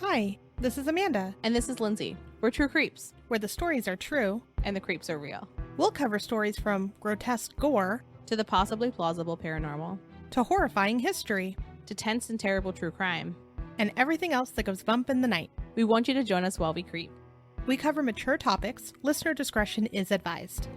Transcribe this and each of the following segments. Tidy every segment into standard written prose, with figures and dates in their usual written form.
Hi, this is Amanda, And this is Lindsay. We're True Creeps, where the stories are true. and the creeps are real. We'll cover stories from grotesque gore To the possibly plausible paranormal, to horrifying history to tense and terrible true crime. and everything else that goes bump in the night. We want you to join us while we creep. We cover mature topics. Listener discretion is advised.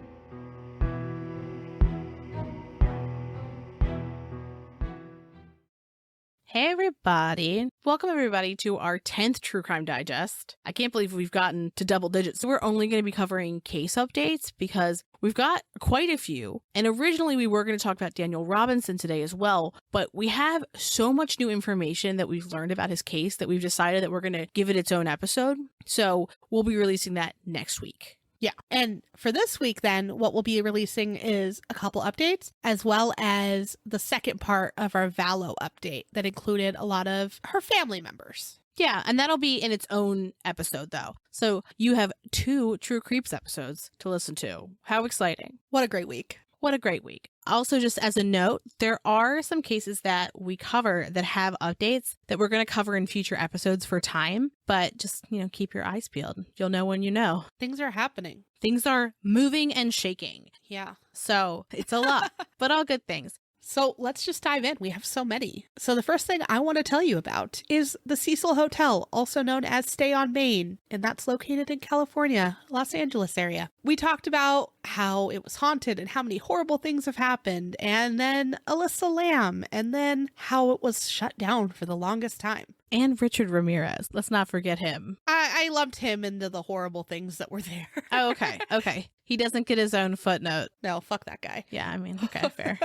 Hey everybody. Welcome everybody to our 10th True Crime Digest. I can't believe we've gotten to double digits. So we're only going to be covering case updates because we've got quite a few. And originally we were going to talk about Daniel Robinson today as well, but we have so much new information that we've learned about his case that we've decided that we're going to give it its own episode. So we'll be releasing that next week. Yeah. And for this week, then, what we'll be releasing is a couple updates, as well as the second part of our Valo update that included a lot of her family members. Yeah, and that'll be in its own episode, though. So you have 2 True Creeps episodes to listen to. How exciting. What a great week. What a great week. Also, just as a note, there are some cases that we cover that have updates that we're going to cover in future episodes for time, but just, keep your eyes peeled. You'll know when you know. Things are happening. Things are moving and shaking. Yeah. So it's a lot, but all good things. So let's just dive in. We have so many. So the first thing I want to tell you about is the Cecil Hotel, also known as Stay on Main, and that's located in California, Los Angeles area. We talked about how it was haunted and how many horrible things have happened, and then Alyssa Lamb, and then how it was shut down for the longest time. And Richard Ramirez. Let's not forget him. I lumped him into the horrible things that were there. Oh, okay. Okay. He doesn't get his own footnote. No, fuck that guy. Yeah, I mean, okay, fair.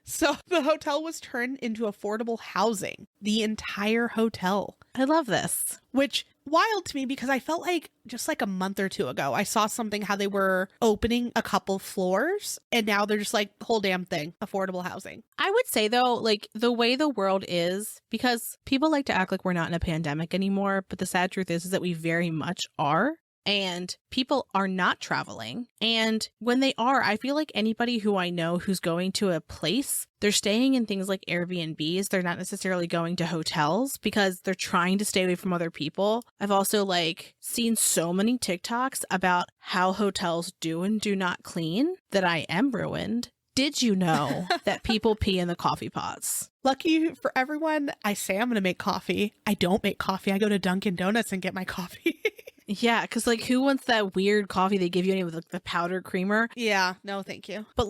So the hotel was turned into affordable housing, the entire hotel. I love this. Which, wild to me, because I felt like just like a month or two ago, I saw something how they were opening a couple floors and now they're just like, whole damn thing, affordable housing. I would say though, like the way the world is, because people like to act like we're not in a pandemic anymore, but the sad truth is that we very much are. And people are not traveling. And when they are, I feel like anybody who I know who's going to a place, they're staying in things like Airbnbs. They're not necessarily going to hotels because they're trying to stay away from other people. I've also seen so many TikToks about how hotels do and do not clean that I am ruined. Did you know that people pee in the coffee pots? Lucky for everyone, I say I'm going to make coffee. I don't make coffee. I go to Dunkin' Donuts and get my coffee. Yeah, because who wants that weird coffee they give you with the powdered creamer? Yeah, no, thank you. But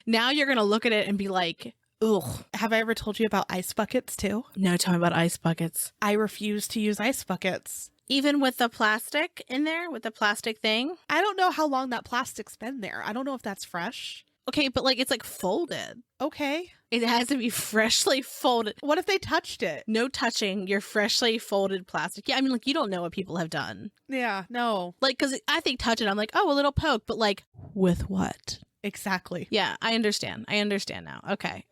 now you're going to look at it and be like, ugh. Have I ever told you about ice buckets too? No, tell me about ice buckets. I refuse to use ice buckets. Even with the plastic in there, with the plastic thing? I don't know how long that plastic's been there. I don't know if that's fresh. Okay, but it's folded. Okay. It has to be freshly folded. What if they touched it? No touching your freshly folded plastic. Yeah, I mean, you don't know what people have done. Yeah, no. Because I think touch it, I'm like, oh, a little poke, but with what? Exactly. Yeah, I understand. I understand now. Okay.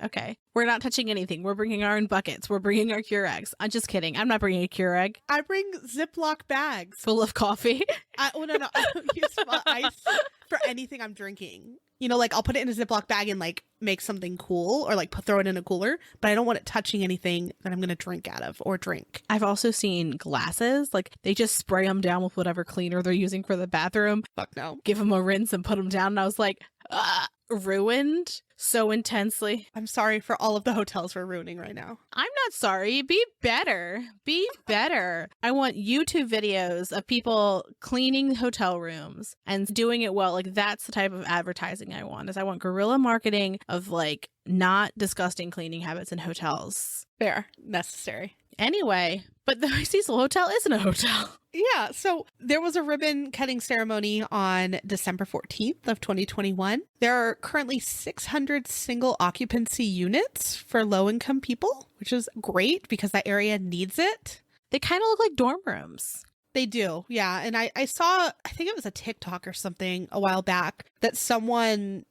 We're not touching anything. We're bringing our own buckets. We're bringing our Keurigs. I'm just kidding. I'm not bringing a Keurig. I bring Ziploc bags. Full of coffee. No. I don't use ice for anything I'm drinking. I'll put it in a Ziploc bag and make something cool or throw it in a cooler, but I don't want it touching anything that I'm going to drink out of or drink. I've also seen glasses. They just spray them down with whatever cleaner they're using for the bathroom. Fuck no. Give them a rinse and put them down. And I was like, ruined so intensely. I'm sorry for all of the hotels we're ruining right now. I'm not sorry. Be better. Be better. I want YouTube videos of people cleaning hotel rooms and doing it well. That's the type of advertising I want. I want guerrilla marketing of not disgusting cleaning habits in hotels. Fair. Necessary. Anyway, but the Cecil Hotel isn't a hotel. Yeah, so there was a ribbon cutting ceremony on December 14th of 2021. There are currently 600 single occupancy units for low-income people, which is great because that area needs it. They kind of look like dorm rooms. They do, yeah. And I saw, I think it was a TikTok or something a while back that someone's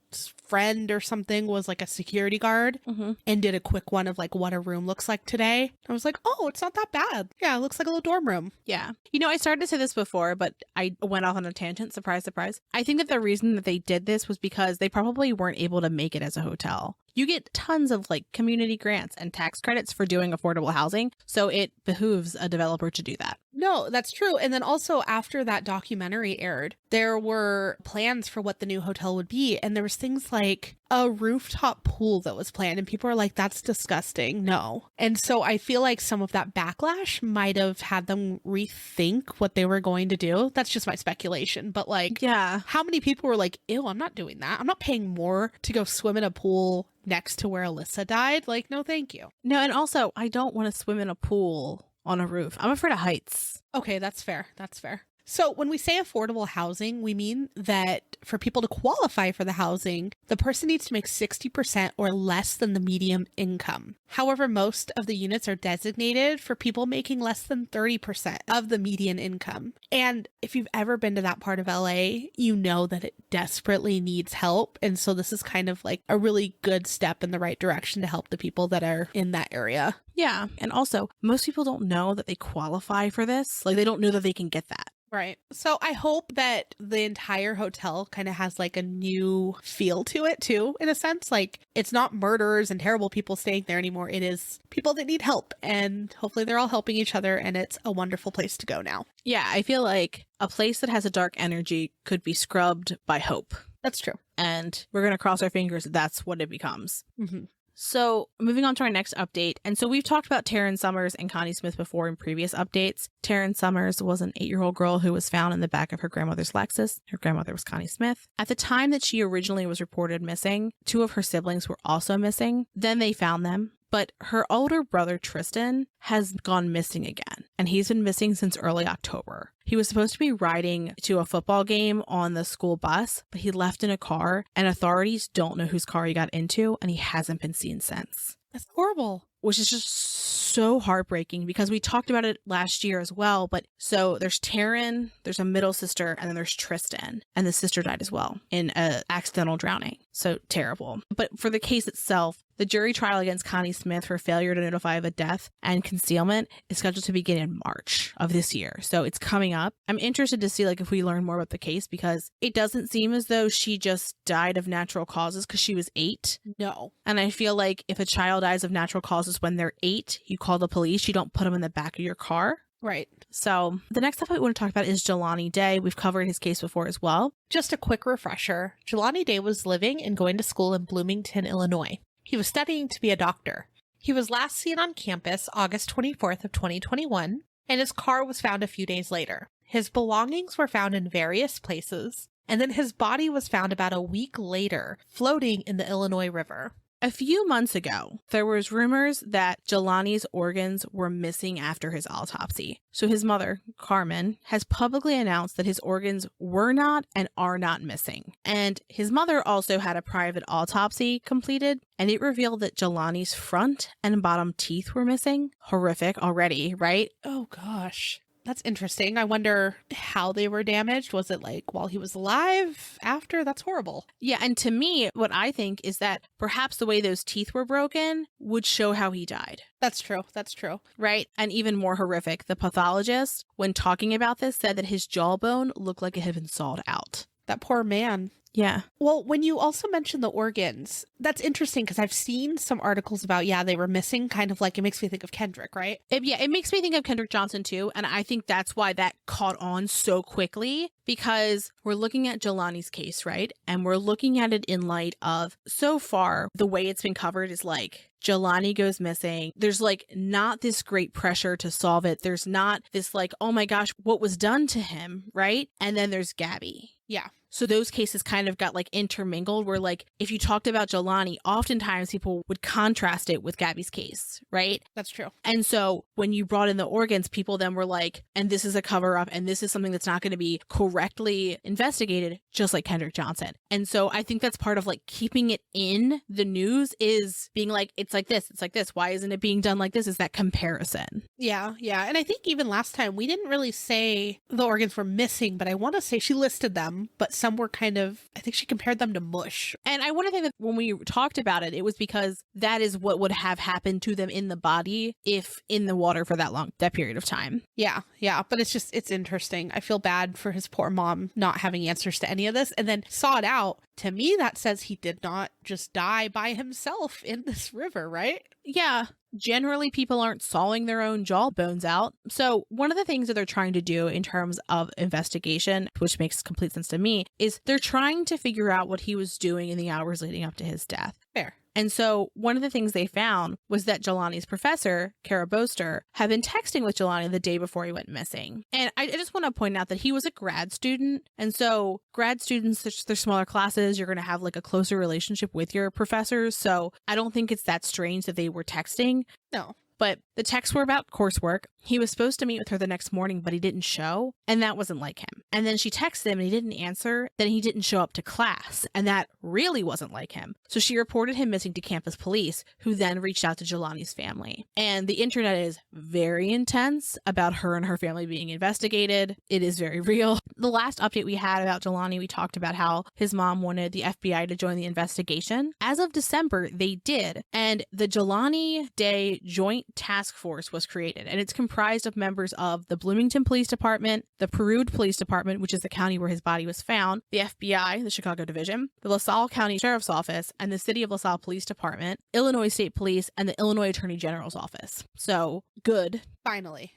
friend or something was a security guard and did a quick one of what a room looks like today. I was like, oh, it's not that bad. Yeah, it looks like a little dorm room. Yeah. I started to say this before, but I went off on a tangent. Surprise, surprise. I think that the reason that they did this was because they probably weren't able to make it as a hotel. You get tons of community grants and tax credits for doing affordable housing. So it behooves a developer to do that. No, No, that's true. And then also after that documentary aired, there were plans for what the new hotel would be. And there was things like a rooftop pool that was planned. And people are like, that's disgusting. No. And so I feel like some of that backlash might have had them rethink what they were going to do. That's just my speculation. But like, Yeah. how many people were like, ew, I'm not doing that. I'm not paying more to go swim in a pool next to where Alyssa died. Like, no, thank you. No, and also, I don't want to swim in a pool on a roof. I'm afraid of heights. Okay, that's fair. That's fair. So when we say affordable housing, we mean that for people to qualify for the housing, the person needs to make 60% or less than the median income. However, most of the units are designated for people making less than 30% of the median income. And if you've ever been to that part of LA, you know that it desperately needs help. And so this is kind of like a really good step in the right direction to help the people that are in that area. Yeah. And also, most people don't know that they qualify for this. Like, they don't know that they can get that. Right. So I hope that the entire hotel kind of has like a new feel to it too, in a sense. Like, it's not murderers and terrible people staying there anymore. It is people that need help, and hopefully they're all helping each other, and it's a wonderful place to go now. Yeah, I feel like a place that has a dark energy could be scrubbed by hope. That's true. And we're going to cross our fingers that that's what it becomes. Mm-hmm. So moving on to our next update. And so we've talked about Taryn Summers and Connie Smith before in previous updates. Taryn Summers was an 8-year-old girl who was found in the back of her grandmother's Lexus. Her grandmother was Connie Smith. At the time that she originally was reported missing, 2 of her siblings were also missing. Then they found them. But her older brother, Tristan, has gone missing again, and he's been missing since early October. He was supposed to be riding to a football game on the school bus, but he left in a car, and authorities don't know whose car he got into, and he hasn't been seen since. That's horrible. Which is just so heartbreaking because we talked about it last year as well. But so there's Taryn, there's a middle sister, and then there's Tristan. And the sister died as well in an accidental drowning. So terrible. But for the case itself, the jury trial against Connie Smith for failure to notify of a death and concealment is scheduled to begin in March of this year. So it's coming up. I'm interested to see like if we learn more about the case, because it doesn't seem as though she just died of natural causes because she was 8. No. And I feel like if a child dies of natural causes when they're 8, you call the police. You don't put them in the back of your car. Right. So the next stuff we want to talk about is Jelani Day. We've covered his case before as well. Just a quick refresher. Jelani Day was living and going to school in Bloomington, Illinois. He was studying to be a doctor. He was last seen on campus August 24th of 2021, and his car was found a few days later. His belongings were found in various places, and then his body was found about a week later, floating in the Illinois River. A few months ago, there was rumors that Jelani's organs were missing after his autopsy. So his mother, Carmen, has publicly announced that his organs were not and are not missing. And his mother also had a private autopsy completed, and it revealed that Jelani's front and bottom teeth were missing. Horrific already, right? Oh gosh. That's interesting. I wonder how they were damaged. Was it like while he was alive? After? That's horrible. Yeah, and to me, what I think is that perhaps the way those teeth were broken would show how he died. That's true. That's true. Right? And even more horrific, the pathologist, when talking about this, said that his jawbone looked like it had been sawed out. That poor man. Yeah. Well, when you also mention the organs, that's interesting because I've seen some articles about, they were missing, kind of like it makes me think of Kendrick, right? It makes me think of Kendrick Johnson too. And I think that's why that caught on so quickly, because we're looking at Jelani's case, right? And we're looking at it in light of, so far, the way it's been covered is like, Jelani goes missing. There's like not this great pressure to solve it. There's not this like, oh my gosh, what was done to him, right? And then there's Gabby. Yeah. So those cases kind of got like intermingled where like if you talked about Jelani, oftentimes people would contrast it with Gabby's case, right? That's true. And so when you brought in the organs, people then were like, and this is a cover up and this is something that's not going to be correctly investigated, just like Kendrick Johnson. And so I think that's part of like keeping it in the news is being like, it's like this, it's like this. Why isn't it being done like this? Is that comparison? Yeah. Yeah. And I think even last time we didn't really say the organs were missing, but I want to say she listed them, but some were kind of, I think she compared them to mush. And I want to think that when we talked about it, it was because that is what would have happened to them in the body if in the water for that period of time. Yeah. Yeah. But it's interesting. I feel bad for his poor mom not having answers to any of this and then saw it out. To me, that says he did not just die by himself in this river, right? Yeah. generally people aren't sawing their own jawbones out. So one of the things that they're trying to do in terms of investigation, which makes complete sense to me, is they're trying to figure out what he was doing in the hours leading up to his death. Fair. And so one of the things they found was that Jelani's professor, Kara Boster, had been texting with Jelani the day before he went missing. And I just want to point out that he was a grad student. And so grad students, they're smaller classes. You're going to have like a closer relationship with your professors. So I don't think it's that strange that they were texting. No. But the texts were about coursework. He was supposed to meet with her the next morning, but he didn't show. And that wasn't like him. And then she texted him and he didn't answer. Then he didn't show up to class. And that really wasn't like him. So she reported him missing to campus police, who then reached out to Jelani's family. And the internet is very intense about her and her family being investigated. It is very real. The last update we had about Jelani, we talked about how his mom wanted the FBI to join the investigation. As of December, they did. And the Jelani Day Joint Task Force was created, and it's comprised of members of the Bloomington Police Department, the Perude Police Department, which is the county where his body was found, the FBI, the Chicago Division, the LaSalle County Sheriff's Office, and the City of LaSalle Police Department, Illinois State Police, and the Illinois Attorney General's Office. So, good. Finally.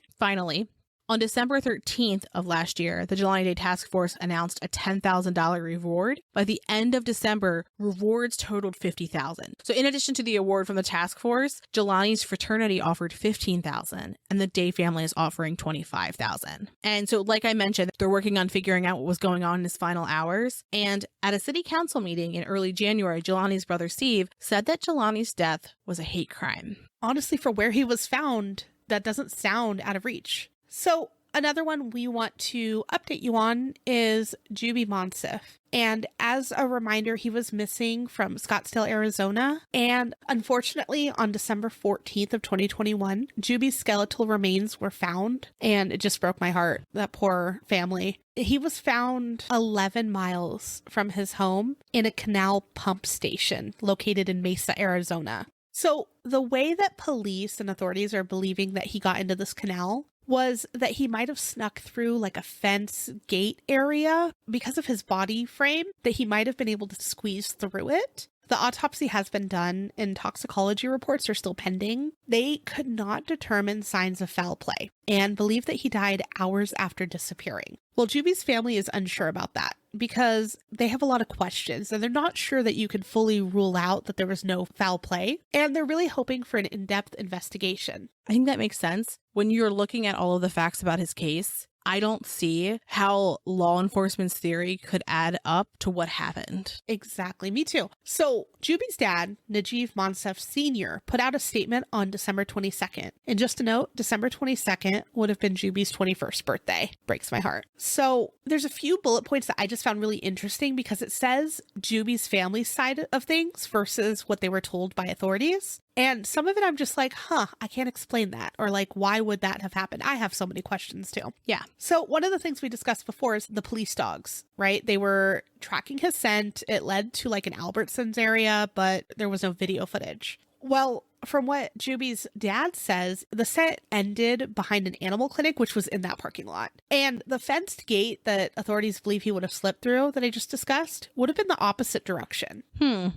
On December 13th of last year, the Jelani Day Task Force announced a $10,000 reward. By the end of December, rewards totaled $50,000. So in addition to the award from the task force, Jelani's fraternity offered $15,000 and the Day family is offering $25,000. And so like I mentioned, they're working on figuring out what was going on in his final hours. And at a city council meeting in early January, Jelani's brother Steve said that Jelani's death was a hate crime. Honestly, for where he was found, that doesn't sound out of reach. So another one we want to update you on is Jubie Monsif. And as a reminder, he was missing from Scottsdale, Arizona. And unfortunately, on December 14th of 2021, Jubie's skeletal remains were found. And it just broke my heart, that poor family. He was found 11 miles from his home in a canal pump station located in Mesa, Arizona. So the way that police and authorities are believing that he got into this canal was that he might have snuck through like a fence gate area because of his body frame, that he might have been able to squeeze through it. The autopsy has been done and toxicology reports are still pending. They could not determine signs of foul play and believe that he died hours after disappearing. Well, Jubie's family is unsure about that because they have a lot of questions and they're not sure that you can fully rule out that there was no foul play. And they're really hoping for an in-depth investigation. I think that makes sense. When you're looking at all of the facts about his case, I don't see how law enforcement's theory could add up to what happened. Exactly. Me too. So Jubie's dad, Najib Monsif Sr., put out a statement on December 22nd. And just a note, December 22nd would have been Jubie's 21st birthday. Breaks my heart. So there's a few bullet points that I just found really interesting because it says Jubie's family side of things versus what they were told by authorities. And some of it I'm just like, I can't explain that. Or like, why would that have happened? I have so many questions too. Yeah. So one of the things we discussed before is the police dogs, right? They were tracking his scent. It led to like an Albertsons area, but there was no video footage. Well, from what Jubie's dad says, the scent ended behind an animal clinic, which was in that parking lot. And the fenced gate that authorities believe he would have slipped through that I just discussed would have been the opposite direction.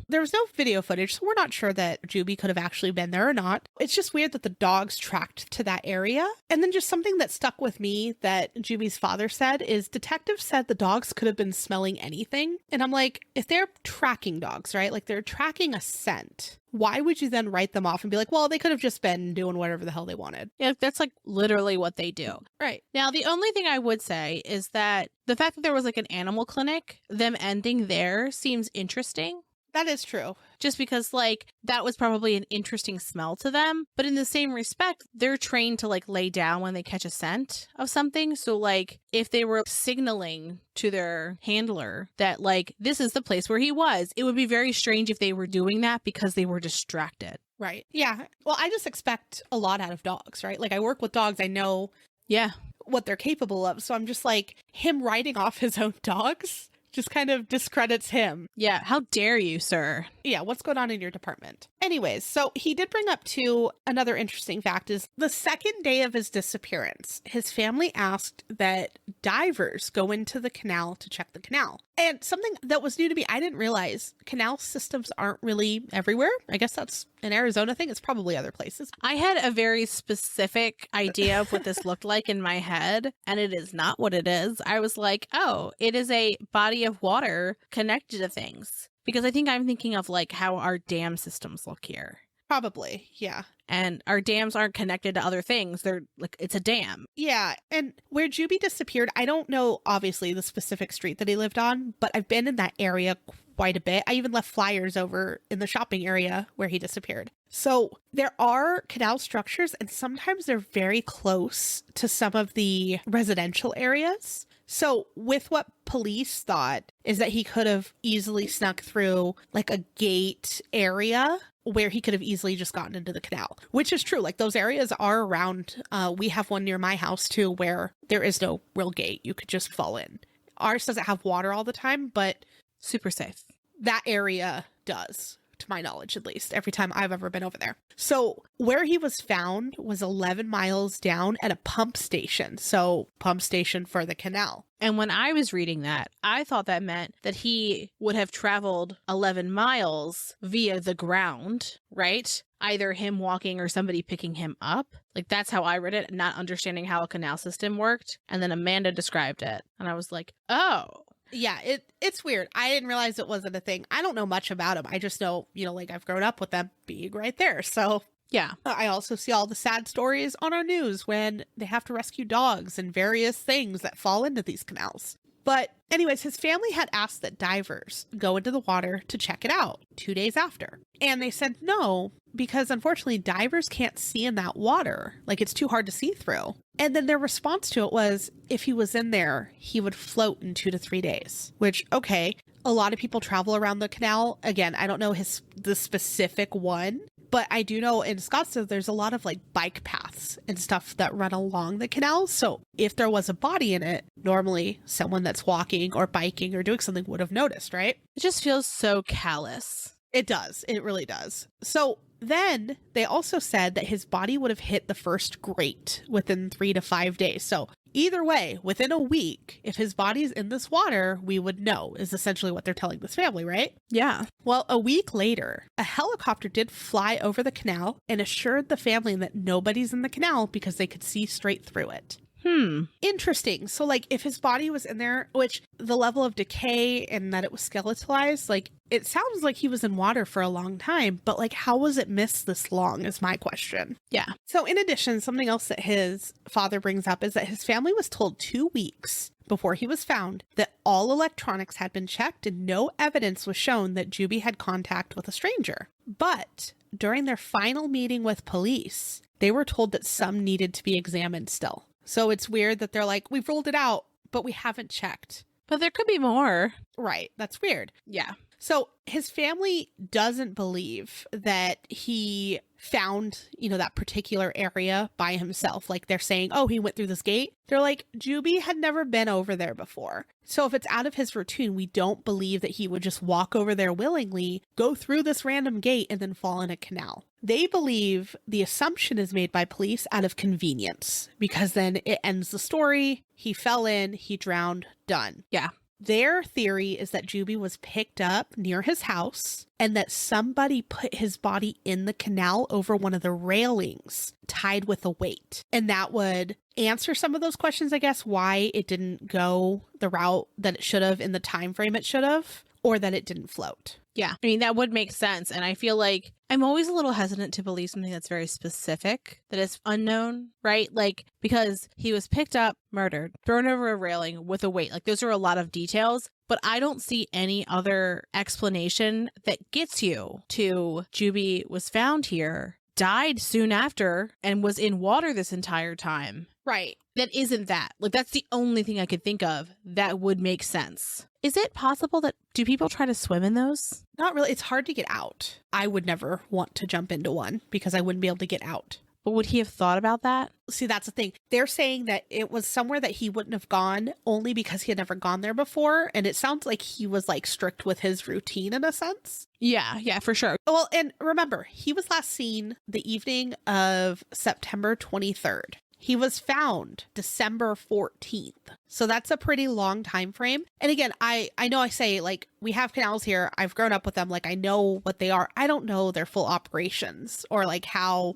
There was no video footage, so we're not sure that Jubie could have actually been there or not. It's just weird that the dogs tracked to that area. And then just something that stuck with me that Jubie's father said is detectives said the dogs could have been smelling anything. And I'm like, if they're tracking dogs, right? Like they're tracking a scent. Why would you then write them off and be like, well, they could have just been doing whatever the hell they wanted? Yeah, that's like literally what they do. Right. Now, the only thing I would say is that the fact that there was like an animal clinic, them ending there seems interesting. That is true. Just because like that was probably an interesting smell to them. But in the same respect, they're trained to like lay down when they catch a scent of something. So like if they were signaling to their handler that like this is the place where he was, it would be very strange if they were doing that because they were distracted. Right. Yeah. Well, I just expect a lot out of dogs, right? Like I work with dogs. I know what they're capable of. So I'm just like him writing off his own dogs Just kind of discredits him. Yeah, how dare you, sir? Yeah, what's going on in your department? Anyways, so he did bring up too, another interesting fact is the second day of his disappearance, his family asked that divers go into the canal to check the canal. And something that was new to me, I didn't realize canal systems aren't really everywhere. I guess that's an Arizona thing. It's probably other places. I had a very specific idea of what this looked like in my head, and it is not what it is. I was like, oh, it is a body of water connected to things. Because I think I'm thinking of like how our dam systems look here. Probably, yeah. And our dams aren't connected to other things. They're like, it's a dam. Yeah. And where Jubie disappeared, I don't know, obviously, the specific street that he lived on, but I've been in that area quite a bit. I even left flyers over in the shopping area where he disappeared. So there are canal structures, and sometimes they're very close to some of the residential areas. So with what police thought is that he could have easily snuck through like a gate area where he could have easily just gotten into the canal, which is true. Like those areas are around. We have one near my house too, where there is no real gate. You could just fall in. Ours doesn't have water all the time, but super safe. That area does, to my knowledge, at least, every time I've ever been over there. So where he was found was 11 miles down at a pump station. So pump station for the canal. And when I was reading that, I thought that meant that he would have traveled 11 miles via the ground, right? Either him walking or somebody picking him up. Like that's how I read it, not understanding how a canal system worked. And then Amanda described it. And I was like, oh. Yeah, it's weird. I didn't realize it wasn't a thing. I don't know much about him. I just know, like I've grown up with them being right there. So yeah. I also see all the sad stories on our news when they have to rescue dogs and various things that fall into these canals. But anyways, his family had asked that divers go into the water to check it out 2 days after. And they said no, because unfortunately divers can't see in that water. Like it's too hard to see through. And then their response to it was, if he was in there, he would float in 2 to 3 days, which, okay, a lot of people travel around the canal. Again, I don't know the specific one, but I do know in Scottsdale, there's a lot of like bike paths and stuff that run along the canal. So if there was a body in it, normally someone that's walking or biking or doing something would have noticed, right? It just feels so callous. It does. It really does. So then they also said that his body would have hit the first grate within 3 to 5 days. So either way, within a week, if his body's in this water, we would know, is essentially what they're telling this family, right? Yeah. Well, a week later, a helicopter did fly over the canal and assured the family that nobody's in the canal because they could see straight through it. Interesting. So like if his body was in there, which the level of decay and that it was skeletalized, like it sounds like he was in water for a long time, but like how was it missed this long is my question. Yeah. So in addition, something else that his father brings up is that his family was told 2 weeks before he was found that all electronics had been checked and no evidence was shown that Jubie had contact with a stranger. But during their final meeting with police, they were told that some needed to be examined still. So it's weird that they're like, we've ruled it out, but we haven't checked. But there could be more. Right. That's weird. Yeah. So his family doesn't believe that he found, that particular area by himself. Like they're saying, oh, he went through this gate. They're like, Jubie had never been over there before. So if it's out of his routine, we don't believe that he would just walk over there willingly, go through this random gate and then fall in a canal. They believe the assumption is made by police out of convenience because then it ends the story. He fell in, he drowned, done. Yeah. Their theory is that Jubie was picked up near his house and that somebody put his body in the canal over one of the railings tied with a weight. And that would answer some of those questions, I guess, why it didn't go the route that it should have in the time frame it should have, or that it didn't float. Yeah. I mean, that would make sense. And I feel like I'm always a little hesitant to believe something that's very specific, that is unknown, right? Like, because he was picked up, murdered, thrown over a railing with a weight. Like, those are a lot of details, but I don't see any other explanation that gets you to Jubie was found here, died soon after, and was in water this entire time. Right. That isn't that. Like, that's the only thing I could think of that would make sense. Is it possible do people try to swim in those? Not really. It's hard to get out. I would never want to jump into one because I wouldn't be able to get out. But would he have thought about that? See, that's the thing. They're saying that it was somewhere that he wouldn't have gone only because he had never gone there before. And it sounds like he was like strict with his routine in a sense. Yeah, for sure. Well, and remember, he was last seen the evening of September 23rd. He was found December 14th. So that's a pretty long time frame. And again, I know I say like we have canals here. I've grown up with them. Like I know what they are. I don't know their full operations or like how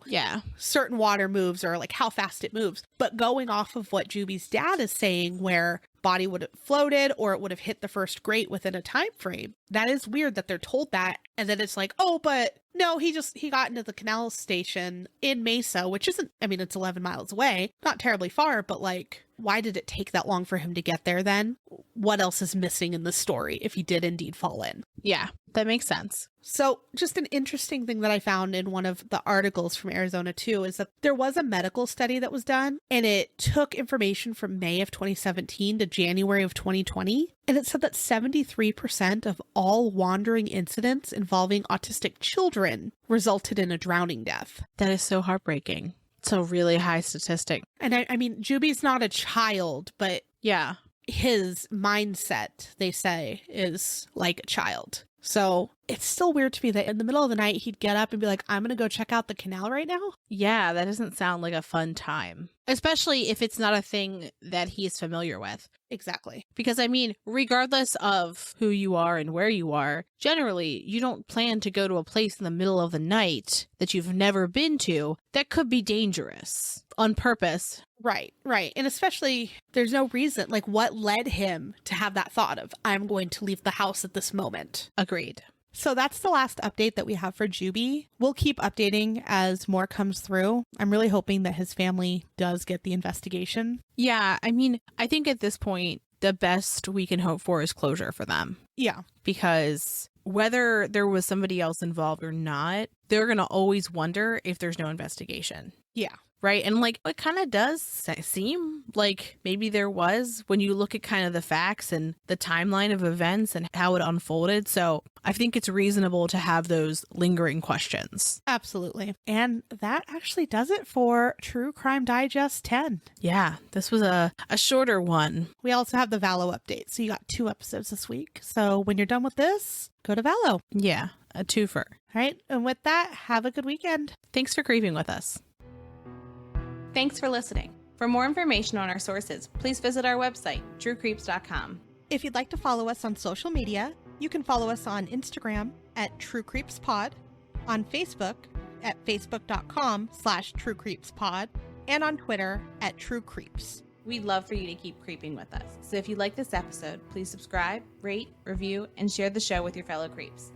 certain water moves or like how fast it moves. But going off of what Jubie's dad is saying, where body would have floated or it would have hit the first grate within a time frame, that is weird that they're told that. And then it's like, oh, but no, he got into the canal station in Mesa, which isn't, I mean, it's 11 miles away, not terribly far, but like, why did it take that long for him to get there then? What else is missing in the story if he did indeed fall in? Yeah, that makes sense. So just an interesting thing that I found in one of the articles from Arizona too is that there was a medical study that was done and it took information from May of 2017 to January of 2020. And it said that 73% of all wandering incidents involving autistic children resulted in a drowning death. That is so heartbreaking. It's a really high statistic. And I mean, Jubie's not a child, but yeah, his mindset, they say, is like a child. So it's still weird to me that in the middle of the night, he'd get up and be like, I'm going to go check out the canal right now. Yeah, that doesn't sound like a fun time, especially if it's not a thing that he's familiar with. Exactly. Because I mean, regardless of who you are and where you are, generally, you don't plan to go to a place in the middle of the night that you've never been to that could be dangerous on purpose. Right. And especially there's no reason, like what led him to have that thought of, I'm going to leave the house at this moment. Agreed. So that's the last update that we have for Jubie. We'll keep updating as more comes through. I'm really hoping that his family does get the investigation. Yeah, I mean, I think at this point, the best we can hope for is closure for them. Yeah. Because whether there was somebody else involved or not, they're going to always wonder if there's no investigation. Yeah. Right. And like it kind of does seem like maybe there was when you look at kind of the facts and the timeline of events and how it unfolded. So I think it's reasonable to have those lingering questions. Absolutely. And that actually does it for True Crime Digest 10. Yeah, this was a shorter one. We also have the Valo update. So you got 2 episodes this week. So when you're done with this, go to Valo. Yeah, a twofer. All right. And with that, have a good weekend. Thanks for creeping with us. Thanks for listening. For more information on our sources, please visit our website, truecreeps.com. If you'd like to follow us on social media, you can follow us on Instagram at TrueCreepsPod, on Facebook at facebook.com/TrueCreepsPod, and on Twitter at TrueCreeps. We'd love for you to keep creeping with us. So if you like this episode, please subscribe, rate, review, and share the show with your fellow creeps.